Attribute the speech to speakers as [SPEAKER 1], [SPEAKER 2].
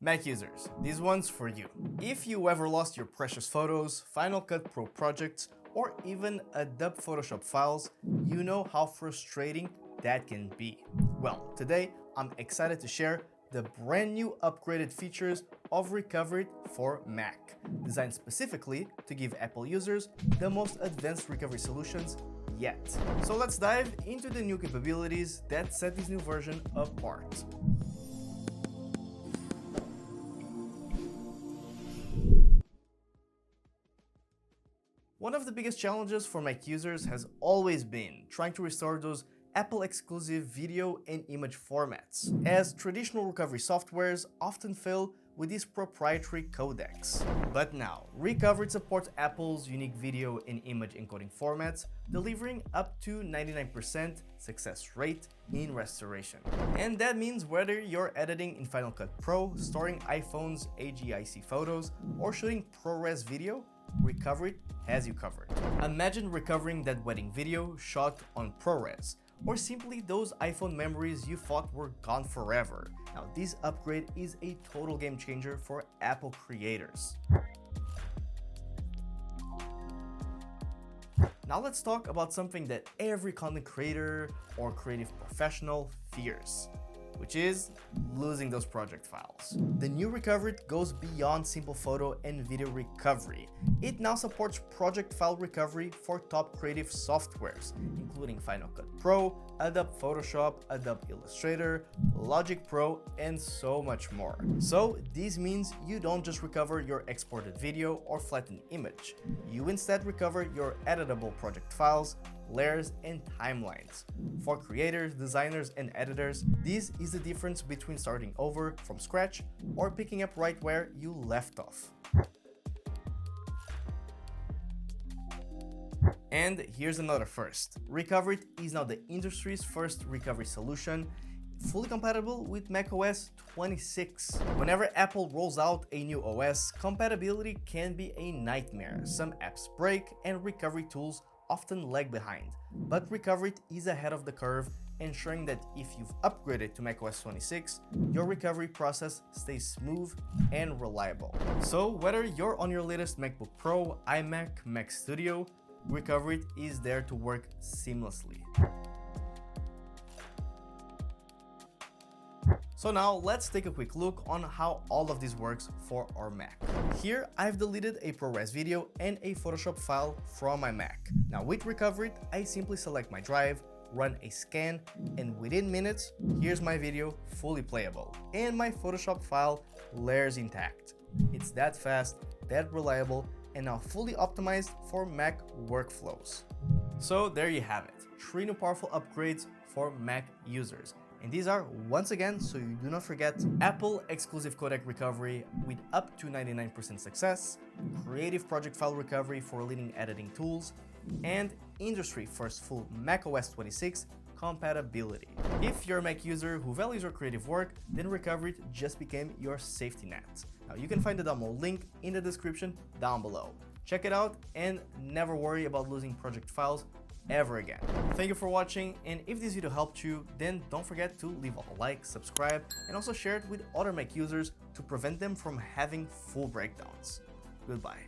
[SPEAKER 1] Mac users, this one's for you. If you ever lost your precious photos, Final Cut Pro projects, or even Adobe Photoshop files, you know how frustrating that can be. Well, today I'm excited to share the brand new upgraded features of Recoverit for Mac, designed specifically to give Apple users the most advanced recovery solutions yet. So let's dive into the new capabilities that set this new version apart. One of the biggest challenges for Mac users has always been trying to restore those Apple Exclusive video and image formats, as traditional recovery softwares often fail with these proprietary codecs. But now, Recoverit supports Apple's unique video and image encoding formats, delivering up to 99% success rate in restoration. And that means whether you're editing in Final Cut Pro, storing iPhone's HEIC photos, or shooting ProRes video, Recoverit has you covered. Imagine recovering that wedding video shot on ProRes, or simply those iPhone memories you thought were gone forever. Now, this upgrade is a total game changer for Apple creators. Now let's talk about something that every content creator or creative professional fears, which is losing those project files. The new Recoverit goes beyond simple photo and video recovery. It now supports project file recovery for top creative softwares, including Final Cut Pro, Adobe Photoshop, Adobe Illustrator, Logic Pro, and so much more. So this means you don't just recover your exported video or flattened image. You instead recover your editable project files, layers, and timelines. For creators, designers, and editors, this is the difference between starting over from scratch or picking up right where you left off. And here's another first. Recoverit is now the industry's first recovery solution, fully compatible with macOS 26. Whenever Apple rolls out a new OS, compatibility can be a nightmare. Some apps break and recovery tools often lag behind. But Recoverit is ahead of the curve, ensuring that if you've upgraded to macOS 26, your recovery process stays smooth and reliable. So whether you're on your latest MacBook Pro, iMac, Mac Studio, Recoverit is there to work seamlessly. So now let's take a quick look on how all of this works for our Mac. Here I've deleted a ProRes video and a Photoshop file from my Mac. Now with Recoverit, I simply select my drive, run a scan, and within minutes, here's my video fully playable, and my Photoshop file layers intact. It's that fast, that reliable, and now fully optimized for Mac workflows. So there you have it, 3 new powerful upgrades for Mac users. And these are, once again, so you do not forget, Apple Exclusive Codec Recovery with up to 99% success, Creative Project File Recovery for leading editing tools, and industry-first full macOS 26 compatibility. If you're a Mac user who values your creative work, then Recoverit just became your safety net. Now you can find the download link in the description down below. Check it out and never worry about losing project files ever again. Thank you for watching, and if this video helped you, then don't forget to leave a like, subscribe, and also share it with other Mac users to prevent them from having full breakdowns. Goodbye.